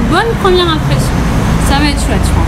bonne première impression. Ça va être chouette, je pense.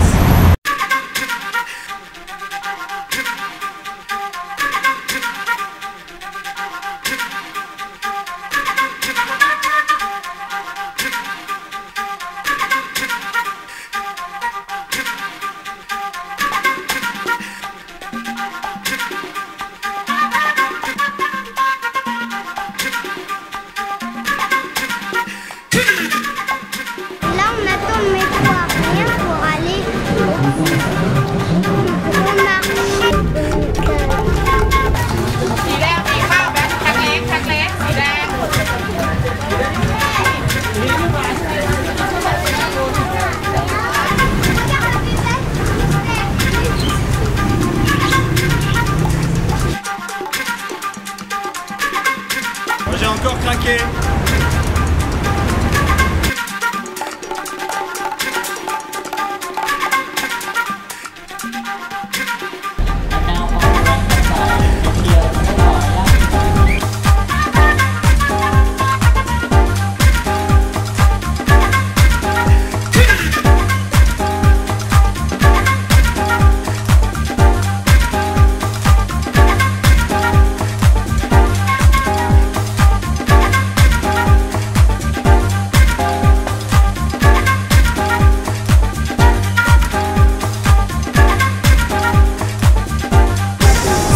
J'ai encore craqué.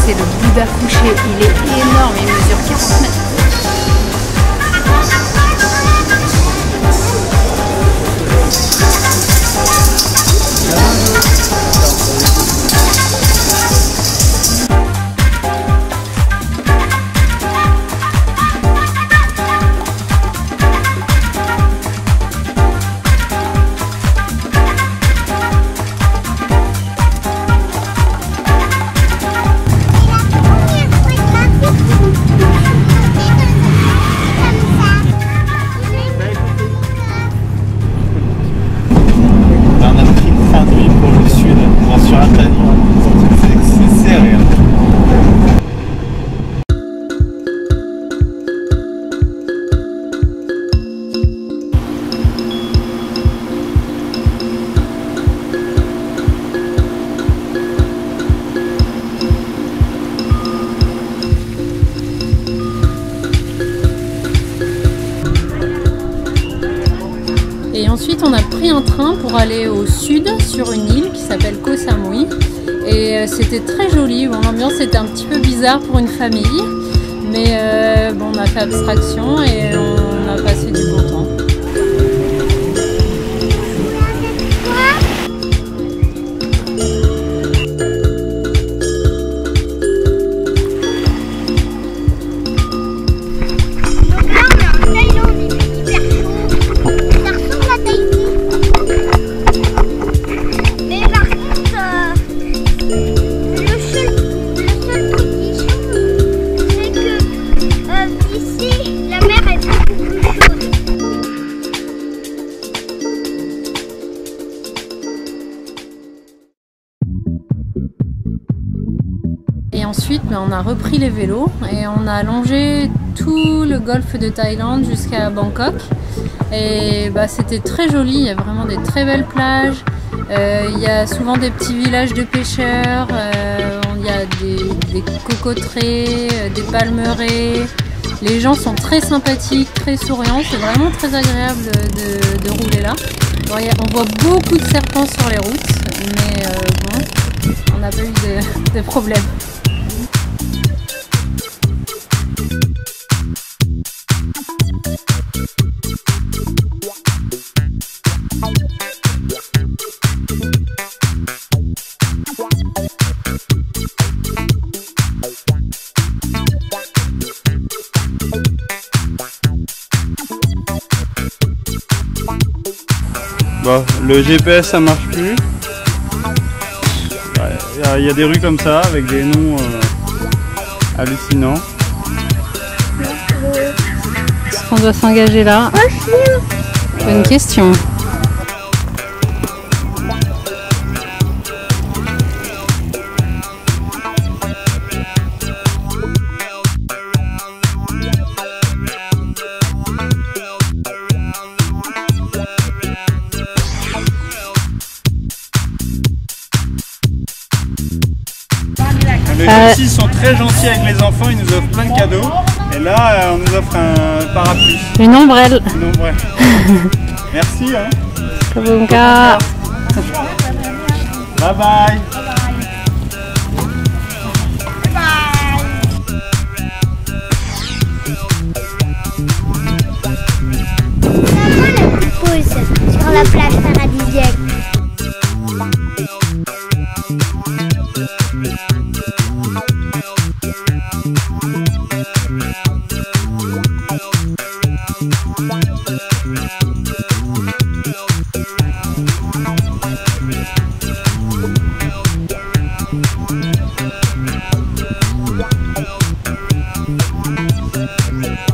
C'est le Bouddha couché, il est énorme, il mesure 40 mètres. Et ensuite on a pris un train pour aller au sud sur une île qui s'appelle Koh Samui. Et c'était très joli, bon, l'ambiance était un petit peu bizarre pour une famille. Mais bon, on a fait abstraction et on a passé du bon temps. Et ensuite, on a repris les vélos et on a longé tout le golfe de Thaïlande jusqu'à Bangkok. Et c'était très joli, il y a vraiment des très belles plages. Il y a souvent des petits villages de pêcheurs, il y a des cocoteraies, des palmeraies. Les gens sont très sympathiques, très souriants, c'est vraiment très agréable de rouler là. Bon, on voit beaucoup de serpents sur les routes, mais bon, on n'a pas eu de problème. Bon, le GPS ça marche plus. Il y a des rues comme ça avec des noms hallucinants. Est-ce qu'on doit s'engager là? Bonne question. Ici, ils sont très gentils avec les enfants, ils nous offrent plein de cadeaux. Et là, on nous offre un parapluie. Une ombrelle. Une ombrelle. Merci. Hein. Kabunka. Bye bye. Sur la plage paradisiaque.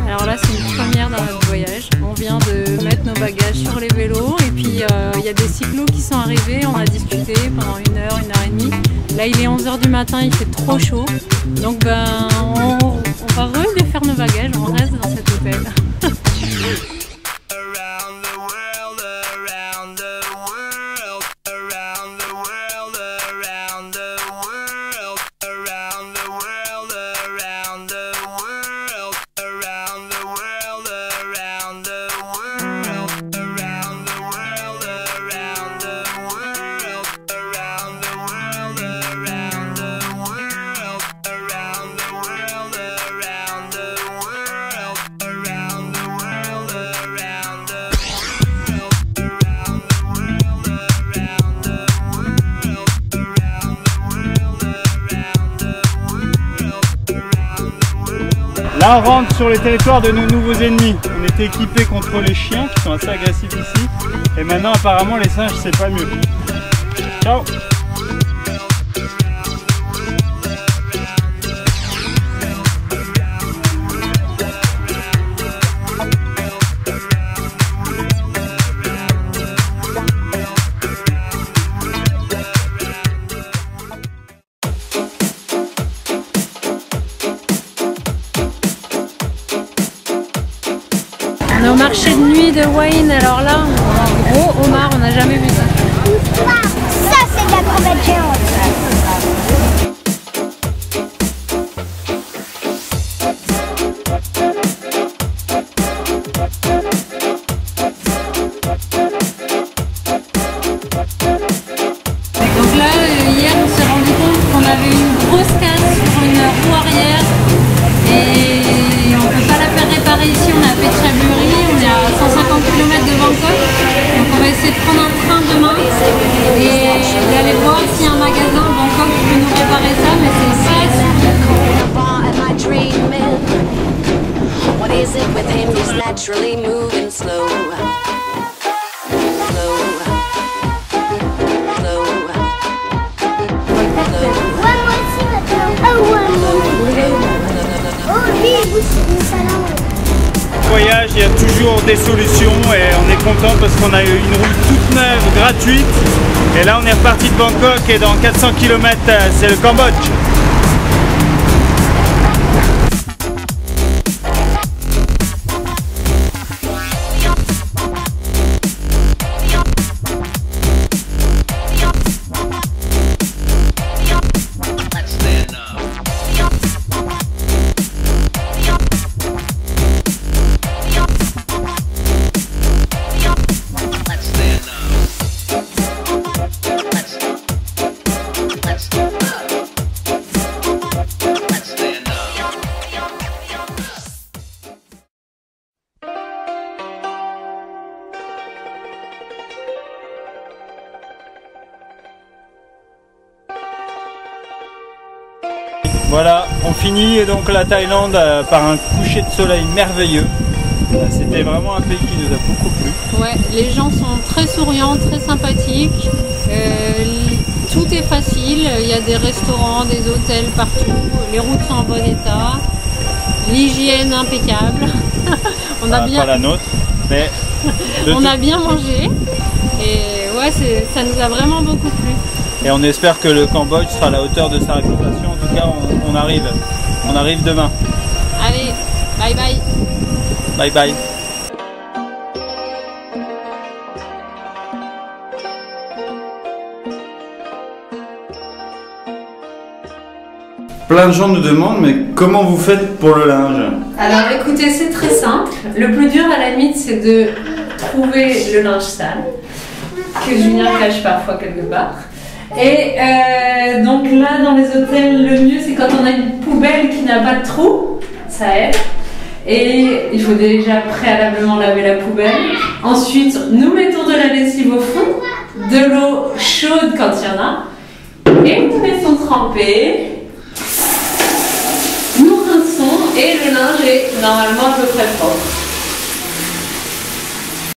Alors là, c'est une première dans notre voyage. On vient de mettre nos bagages sur les vélos et puis il y a des cyclos qui sont arrivés. On a discuté pendant 1 heure, 1 heure et demie. Là, il est 11 h du matin, il fait trop chaud. Donc on va redéfaire nos bagages, on reste dans cet hôtel. Là, on rentre sur les territoires de nos nouveaux ennemis. On était équipés contre les chiens qui sont assez agressifs ici. Et maintenant, apparemment, les singes, c'est pas mieux. Ciao! On est au marché de nuit de Wayne, alors là, un gros homard, on n'a jamais vu ça. Ça, c'est de la crevette géante. Donc là, hier, on s'est rendu compte qu'on avait une grosse casse sur une roue arrière et on ne peut pas la faire réparer ici. On est à Phetchaburi, on est à 150 km de Bangkok. Donc on va essayer de prendre un train demain et d'aller voir s'il y a un magasin à Bangkok qui peut nous réparer ça, mais c'est pas sûr. What is it with him? He's naturally moving slow. Ouais, moi aussi maintenant. Oh, ouais, oh, lui, c'est salon. Voyage, il y a toujours des solutions et on est content parce qu'on a eu une route toute neuve, gratuite. Et là, on est reparti de Bangkok et dans 400 km, c'est le Cambodge. Voilà, on finit donc la Thaïlande par un coucher de soleil merveilleux. C'était vraiment un pays qui nous a beaucoup plu. Ouais, les gens sont très souriants, très sympathiques. Tout est facile, il y a des restaurants, des hôtels partout. Les routes sont en bon état. L'hygiène impeccable. On a bien... Pas la nôtre, mais... on a bien mangé. Et ouais, ça nous a vraiment beaucoup plu. Et on espère que le Cambodge sera à la hauteur de sa réputation. En tout cas, on arrive demain. Allez, bye bye. Bye bye. plein de gens nous demandent, mais comment vous faites pour le linge? Alors écoutez, c'est très simple. Le plus dur à la limite, c'est de trouver le linge sale, que Julien cache parfois quelque part. Et donc là, dans les hôtels, le mieux, c'est quand on a une poubelle qui n'a pas de trou, ça aide. Et il faut déjà préalablement laver la poubelle. Ensuite, nous mettons de la lessive au fond, de l'eau chaude quand il y en a, et nous laissons tremper. Nous rinçons et le linge est normalement à peu près propre.